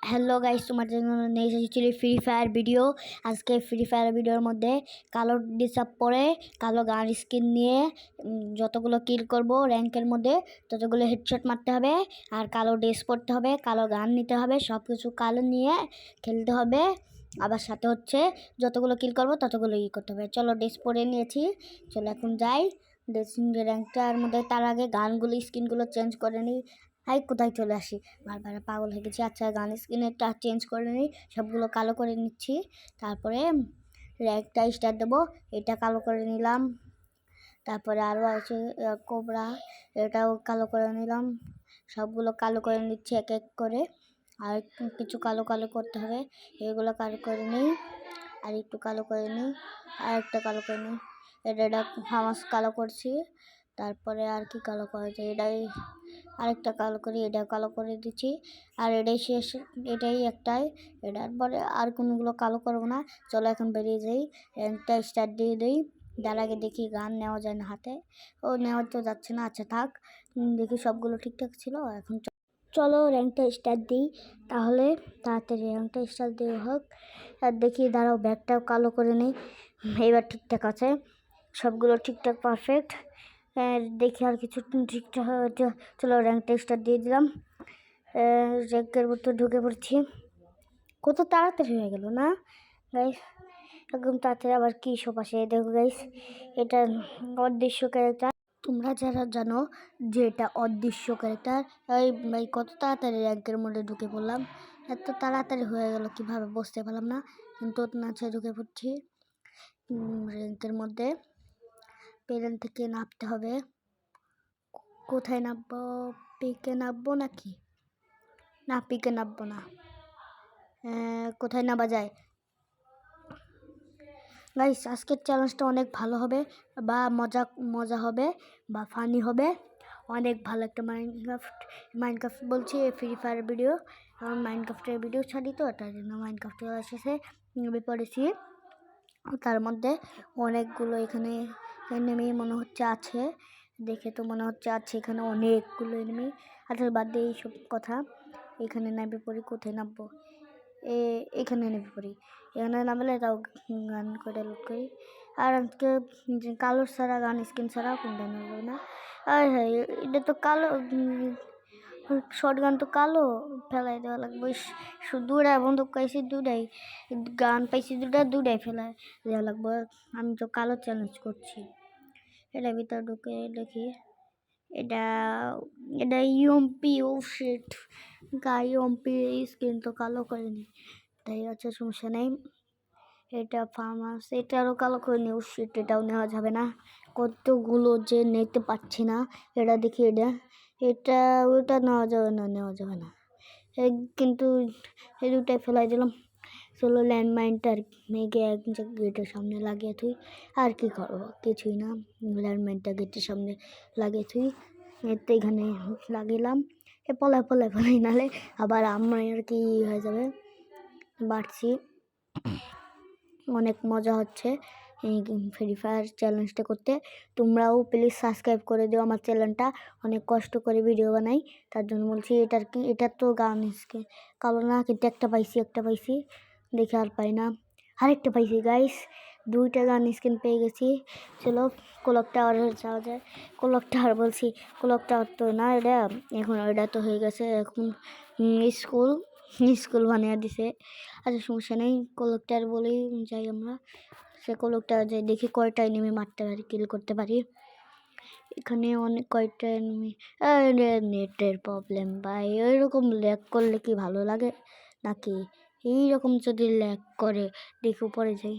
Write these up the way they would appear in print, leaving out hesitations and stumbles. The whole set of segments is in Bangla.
হ্যালো গাইস, তোমার জন্য নিয়ে এসেছি ফ্রি ফায়ার ভিডিও। আজকে ফ্রি ফায়ার ভিডিওর মধ্যে কালো ড্রেস আপ পরে কালো গান স্কিন নিয়ে যতগুলো কিল করব র্যাঙ্কের মধ্যে ততগুলো হেডশট মারতে হবে, আর কালো ড্রেস পরতে হবে, কালো গান নিতে হবে, সব কিছু কালো নিয়ে খেলতে হবে। আবার সাথে হচ্ছে যতগুলো কিল করব ততগুলো করতে হবে। চলো ড্রেস পরে নিয়েছি, চলো এখন যাই ড্রেসিং র্যাঙ্কটার মধ্যে। তার আগে গানগুলো স্কিনগুলো চেঞ্জ করে নিই। হাই কোথায় চলে আসি, বারবার পাগল হয়ে গেছি। আচ্ছা গান স্ক্রিনেরটা চেঞ্জ করে নিই, সবগুলো কালো করে নিচ্ছি। তারপরে র্যাকটা স্টার্ট দেবো, এটা কালো করে নিলাম। তারপরে আরও আছে কোবরা, এটাও কালো করে নিলাম। সবগুলো কালো করে নিচ্ছি এক এক করে। আর কিছু কালো কালো করতে হবে, এগুলো কালো করে নিই। আর একটু কালো করে নিই, আর একটা কালো করে নিই। এটা হামাস কালো করছি। তারপরে আর কি কালো করা যায়, এটাই আরেকটা কালো করি, এটা কালো করে দিচ্ছি। আর এটাই শেষ, এটাই একটাই। এটার পরে আর কোনোগুলো কালো করবো না। চলো এখন বেরিয়ে যাই, একটা স্টার্ট দিয়ে দিই। তার আগে দেখি গান নেওয়া যায় না হাতে। ও নেওয়া তো যাচ্ছে না, আচ্ছা থাক। দেখি সবগুলো ঠিকঠাক ছিল। এখন চলো র্যাঙ্কটা স্টার্ট দিই, তাহলে তাড়াতাড়ি র্যাঙ্কটা স্টার্ট দিয়ে হোক। আর দেখি দাঁড়াও, ব্যাগটাও কালো করে নিই। এবার ঠিকঠাক আছে, সবগুলো ঠিকঠাক পারফেক্ট। দেখি আর কিছু ঠিকঠাক হয়েছে। চলো র্যাঙ্কটা স্টার্ট দিয়ে দিলাম। র্যাঙ্কের মধ্যে ঢুকে পড়ছি। কত তাড়াতাড়ি হয়ে গেল না গাইস, একদম তাড়াতাড়ি। আবার কী সব আসে দেখো গাইস, এটা অদৃশ্য ক্যারেক্টার। তোমরা যারা জানো যে এটা অদৃশ্য ক্যারেক্টার, এই কত তাড়াতাড়ি র্যাঙ্কের মধ্যে ঢুকে পড়লাম। এত তাড়াতাড়ি হয়ে গেল কীভাবে বুঝতে পারলাম না, কিন্তু নাচে ঢুকে পড়ছি র্যাঙ্কের মধ্যে। প্লেন থেকে নামতে হবে। কোথায় নামবো, পিকে নামবো নাকি না? পিকে নামবো না, কোথায় নামা যায় গাইস? আজকের চ্যালেঞ্জটা অনেক ভালো হবে, বা মজা হবে, বা ফানি হবে। অনেক ভালো একটা মাইনক্রাফট বলছি, ফ্রি ফায়ার ভিডিও। আমার মাইনক্রাফটের ভিডিও ছাড়ি তো, তার জন্য মাইনক্রাফটে এসেছে পড়েছি। তার মধ্যে অনেকগুলো এখানে এনিমি মনে হচ্ছে আছে, দেখে তো মনে হচ্ছে আছে এখানে অনেকগুলো এনিমি। আচ্ছা বাদ দিয়ে এইসব কথা, এখানে নামবে পড়ি। কোথায় নামবো? এখানে নেমে পড়ি। এখানে নামলে তাও গান করে লুট করি। আর আজকে কালো ছাড়া গান স্কিন ছাড়া কোনটা নেবো না। আর হ্যাঁ, এটা তো কালো শর্ট গান, তো কালো ফেলাই দেওয়া লাগবে। দুটাই বন্দুক পাইছি, দুটাই গান পাইছি, দুটাই ফেলাই দেওয়া লাগবে। আমি তো কালো চ্যালেঞ্জ করছি। এটা ভিতরে ঢুকে দেখি, এটা এটা ইউএমপি। ও শিট, ইউএমপি স্ক্রিন তো কালো করেনি, তাই আছে, সমস্যা নেই। এটা ফার্মাস, এটারও কালো করে নি। ও শিট, এটাও নেওয়া যাবে না। কতগুলো যে নিতে পারছি না। এটা দেখি, এটা ওটা নেওয়া যাবে না। কিন্তু এই দুটাই ফেলাই দিলাম। চলো ল্যান্ডমাইনটা মেঘে এক গেটের সামনে লাগিয়ে থুই। আর কি করবো, কিছুই না। ল্যান্ডমাইনটা গেটের সামনে লাগিয়ে থুই, এতে এখানে লাগিলাম। পলাই নালে আবার আমরা আর কি হয়ে যাবে। বাড়ছি, অনেক মজা হচ্ছে এই ফ্রি ফায়ার চ্যালেঞ্জটা করতে। তোমরাও প্লিজ সাবস্ক্রাইব করে দিও আমার চ্যানেলটা, অনেক কষ্ট করে ভিডিও বানাই, তার জন্য বলছি। এটার তো গান কালো না, কিন্তু একটা পাইছি দেখে আর পাই না। আরেকটা পাইছি গাইস, দুইটা গান স্কিন পেয়ে গেছি। চলো ক্লক টাওয়ার যাওয়া যায়। ক্লক টাওয়ার বলছি, ক্লক টাওয়ার তো না এটা, এখন এটা তো হয়ে গেছে এখন স্কুল বানিয়ে দিছে। আচ্ছা সমস্যা নেই, ক্লক টাওয়ার বলেই যাই আমরা। সে ক্লক টাওয়ার যাই, দেখি কয়টা এনিমি মারতে পারি, কিল করতে পারি। এখানে অনেক কয়টা এনিমি। নেটের প্রবলেম ভাই, ওইরকম ল্যাগ করলে কি ভালো লাগে নাকি? এইরকম যদি ল্যাগ করে, দেখি উপরে যাই,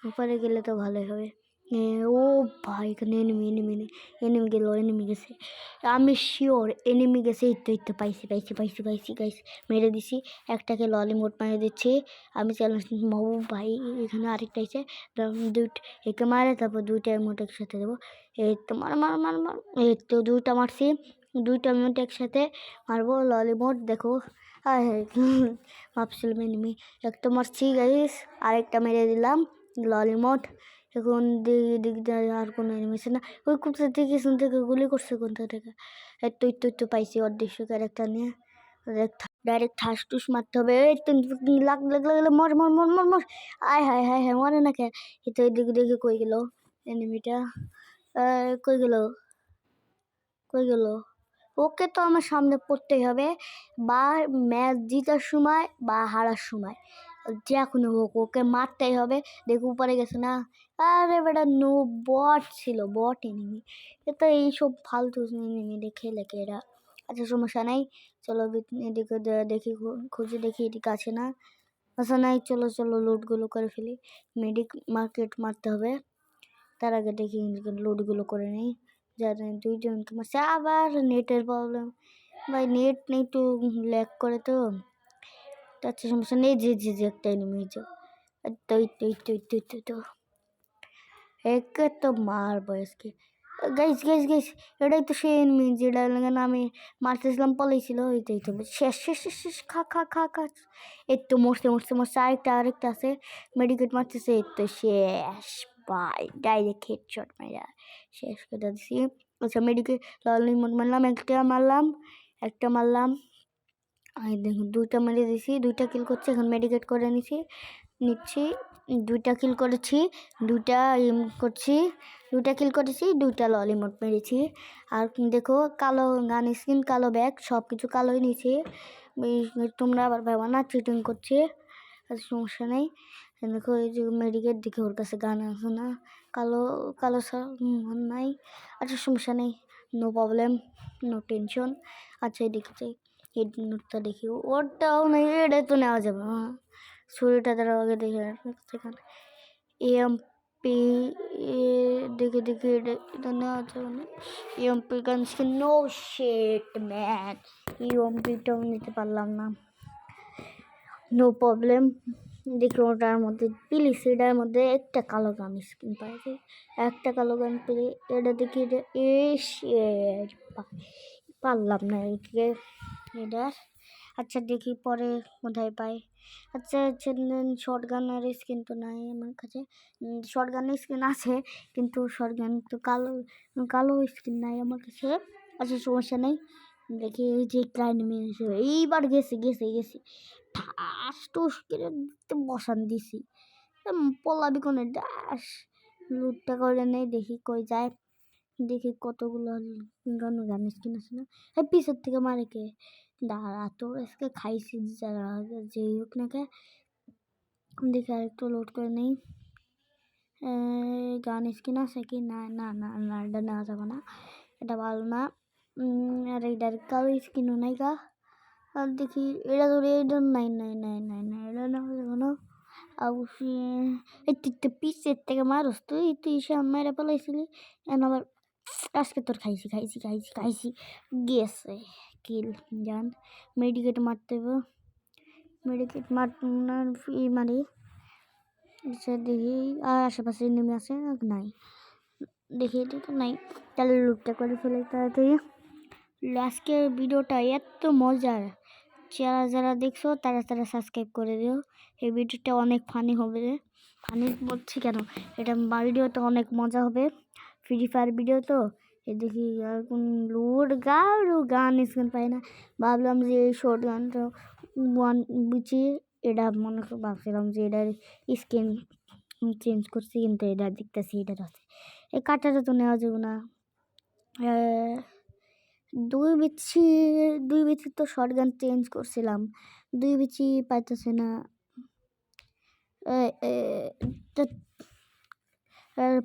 উপরে গেলে তো ভালোই হবে। ও ভাই, এখানে এনিমি গেছে। আমি শিওর এনিমি গেছে। এই তো পাইছি গাইস, মেরে দিছি। একটাকে ললিমোট মেরে দিচ্ছি আমি। চ্যালেঞ্জ ভাই, এখানে আরেকটা আছে, একে মারে তারপর দুইটা ইমোট একসাথে দেবো। এই তো মার, এই তো দুইটা মারছি, দুইটা ইমোট একসাথে মারবো। ললিমোট দেখো, আর ভাবছিলাম এনিমি। একটা মারছি গাইস, আরেকটা মেরে দিলাম ললিমোট। এখন দিক আর কোনো এনিমেছে না। ওই কোথা থেকে থেকে গুলি করছে, কোথা থেকে। তো পাইছি অদৃশ্য ক্যারেক্টার নিয়ে। ডাইরেক্ট ঠাস-টুস মারতে হবে। এই তো লাগলে মর। আয় হায় হায় হায় মরে না কে? এই তো এদিকে দেখি কই গেল এনিমিটা? কই গেল? কই গেল? ওকে তো আমার সামনে পড়তেই হবে, বা ম্যাচ জিতার সময় বা হারার সময়, যে কোনো হোক ওকে মারতেই হবে। দেখো উপরে গেছে না? আরে বেটা নো, বট ছিল, বট এনিমি। এ তো এইসব ফালতু এনিমি দেখে লেখে এরা। আচ্ছা সমস্যা নাই, চলো এদিকে দেখি, খুঁজে দেখি এদিকে আছে না। আচ্ছা নাই, চলো লুটগুলো করে ফেলি। মার্কেট মারতে হবে, তার আগে দেখি লুটগুলো করে নেই। যারা দুইজনকে মারছে, আবার নেটের প্রবলেম। ভাই নেট নেই তো ল্যাগ করে তো। আচ্ছা সমস্যা নেই, যে একটা এনিমি তো একে তো মারবো আজকে। গাইস এটাই তো সেই এনিমি যেটা আমি মারতেছিলাম, পলাইছিল। এইটাই তো শেষ খা। এই তো মরছে। আরেকটা আছে, মেডিকেট মারতেছে। এই তো শেষ ভাই, ডাইরেক্ট হেডশট মাইরা শেষ করে দিছি। আচ্ছা মেডিকেট ললিমট মারলাম, একটা মারলাম। আর দেখুন দুইটা মেরে দিছি, দুইটা কিল করছে। এখন মেডিকেট করে নিচ্ছি। দুইটা কিল করেছি, দুইটা কিল করেছি, দুইটা ললিমট মেরেছি। আর দেখো কালো গান স্কিন, কালো ব্যাগ, সব কিছু কালোই নিয়েছি। তোমরা আবার ভাবা না চিটিং করছে, সমস্যা নেই। দেখো এই যে মেডিকেট দেখে ওর কাছে গান আছে না, কালো নাই। আচ্ছা সমস্যা নেই, নো প্রবলেম, নো টেনশন। আচ্ছা এদিকে যাই, এই নোটটা দেখি, ওরটাও নেই, এটাই তো নেওয়া যাবে না। ছুরিটা তারা আগে দেখে সেখানে এমপি দেখে এটা নেওয়া যাবে না। MP gun skin, no shit man, এমপিটাও নিতে পারলাম না। নো প্রবলেম, দেখি ওটার মধ্যে প্লিজ, এটার মধ্যে একটা কালো গান স্কিন পাইছি, একটা কালো গান পেলে। এটা দেখি, এটা পারলাম না এটার। আচ্ছা দেখি পরে কোথায় পাই। আচ্ছা শর্ট গানের স্কিন তো নাই আমার কাছে। শর্ট গানের স্কিন আছে, কিন্তু শর্ট গান তো কালো স্কিন নাই আমার কাছে। আচ্ছা সমস্যা নেই, দেখি এই যে ক্লাইনেমি এইবার গেছি ঠাস টুস করে বসান দিছি। পলাবি কোনে ডাস, লুটটা করে নেই, দেখি কই যায়। দেখি কতগুলো গান স্কিন আছে না। এই পিছের থেকে মারে কে? দাঁড়া তো, আজকে খাইছি যারা, যেই হোক না কে। দেখি আর একটু লোড করে নেই। গান স্কিন আছে কি? না, এটা নেওয়া যাবে না, এটা ভালো না। আর এই ডাইরেক্ট কালো স্কিনও নাই গা। আর দেখি এটা ধরে, এটা নাই, এটা নেওয়া যাবে না। অবশ্যই এই তুই পিসের থেকে মারস, তুই সে মেরে ফেলাইছিলি। এখন আবার আজকে তোর খাইছি গেছে কিল। জান মেডিকেট মারতে হবে, মেডিকেট মারি। আচ্ছা দেখি আর আশেপাশে নেমে আছে নাই, দেখি এটা তো নাই। তাহলে লুটটা করে ফেলে তাড়াতাড়ি। আজকের ভিডিওটা এত মজার, যারা দেখছো তারা সাবস্ক্রাইব করে দিও। এই ভিডিওটা অনেক ফানি হবে। ফানি বলছি কেন, এটা ভিডিওতে অনেক মজা হবে। ফ্রি ফায়ার ভিডিও তো দেখি আর কোন গান স্কিন পাই না। ভাবলাম যে এই শর্ট গানটা বুঝি, এটা মনে করে ভাবছিলাম যে এটার স্কিন চেঞ্জ করছি, কিন্তু এটা দেখতেছি এটা আছে। এই কাটাটা তো নেওয়া যাবে না। দুই বিচি তো শর্ট গান চেঞ্জ করছিলাম, দুই বিচি পাইতেছে না।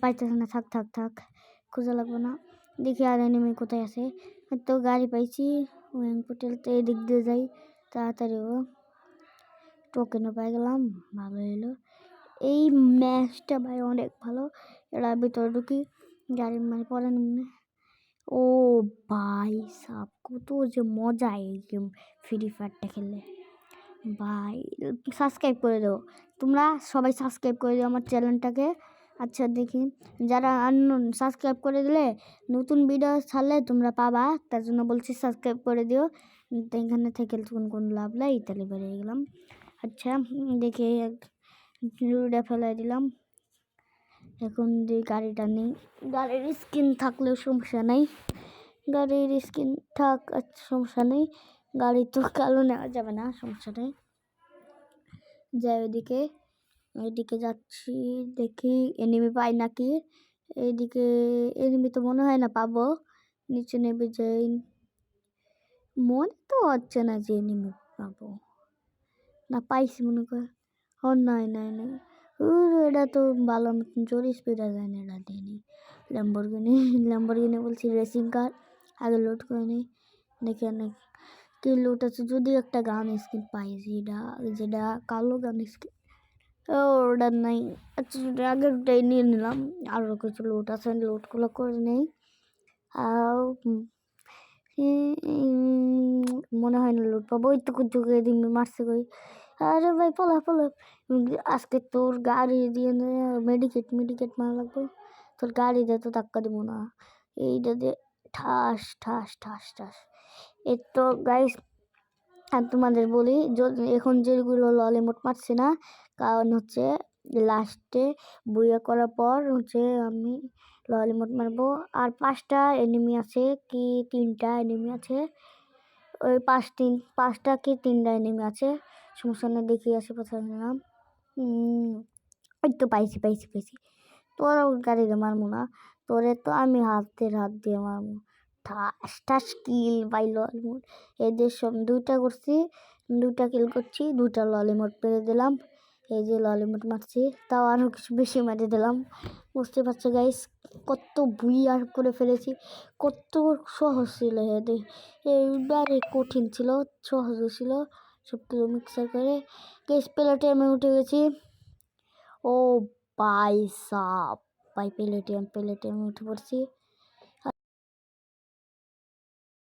পাইতেছে না, থাক খোঁজা লাগবে না। দেখি আর এনিমি কোথায় আছে। তো গাড়ি পাইছি, হোটেল তো এদিক দিয়ে যাই তাড়াতাড়ি। টোকেনও পাই গেলাম, ভালো এলো। এই ম্যাচটা ভাই অনেক ভালো। এরা ভিতরে ঢুকি, গাড়ি মানে পরে নেমে। ও ভাই সাব, কত যে মজা এই গেম ফ্রি ফায়ারটা খেললে ভাই। সাবস্ক্রাইব করে দাও, তোমরা সবাই সাবস্ক্রাইব করে দিও আমার চ্যানেলটাকে। আচ্ছা দেখি, যারা সাবস্ক্রাইব করে দিলে নতুন ভিডিও ছাড়লে তোমরা পাবা, তার জন্য বলছি সাবস্ক্রাইব করে দিও। তো এখানে থেকে কোন লাভ নাই, তাহলে বেরিয়ে গেলাম। আচ্ছা দেখি রুডে ফেলাই দিলাম। এখন যে গাড়িটা নেই, গাড়ির স্কিন থাকলেও সমস্যা নেই, গাড়ির স্কিন থাক, আচ্ছা সমস্যা নেই। গাড়ি তো কালো নেওয়া যাবে না, সমস্যা নেই। যাই এদিকে যাচ্ছি, দেখি এনিমি পাই নাকি। এদিকে এনিমি তো মনে হয় না পাবো। নিচে নেমে যাই, মনে তো হচ্ছে না যে এনিমি পাবো। না পাইছি মনে কর। ও নাই নাই নাই, এটা তো ভালো মতন জোরে স্পিডে যায় না, এটা দিয়ে নিই। ল্যাম্বরগিনি বলছি, রেসিং কার আগে লোড করে নিই। দেখে অনেক কি লুট আছে, যদি একটা গান স্কিন পাই, যেটা কালো গান স্কিন, ওটা নাই। আচ্ছা আগের ওটাই নিয়ে নিলাম, আরও কিছু লুট আছে, লুটগুলো করে নেই। আর মনে হয় না লুট পাবো, ওই তো যুগে দিন মারছে কই। আরে ভাই পলা পলা, আজকে তোর গাড়ি দিয়ে মেডিকেট মারা লাগবে। তোর গাড়ি দিয়ে তো ধাক্কা দিব না, এইটা দিয়ে ঠাস ঠাস ঠাস ঠাস। এই তো গাইস, আর তোমাদের বলি, এখন যেগুলো ললিমট মারছে না, কারণ হচ্ছে লাস্টে বুইয়া করার পর হচ্ছে আমি ললিমট মারবো। আর 5টা এনিমি আছে কি 3টা এনিমি আছে, ওই 5টা কি 3টা এনিমি আছে, সমস্যা নেই। দেখি আশেপাশে নাম, ওই তো পাইছি। তোরা গাড়িতে মারবো না, তোরে তো আমি হাত দিয়ে মারবো। ঠাস কিল পাই ললিমট। এদের সব 2টা করছি, 2টা কিল করছি, 2টা ললিমট পেরে দিলাম। এই যে ললিমট মারছি, তাও আরও কিছু বেশি মেরে দিলাম। বুঝতে পারছো গাইস, কত আর করে ফেলেছি, কত সহজ ছিল এদের। এইবারে কঠিন ছিল, সহজ ছিল, সব কিছু মিক্সার করে গ্যাস প্লেটে আমি উঠে গেছি। ও ভাই সাপ, ভাই প্লেটে আমি উঠে পড়ছি।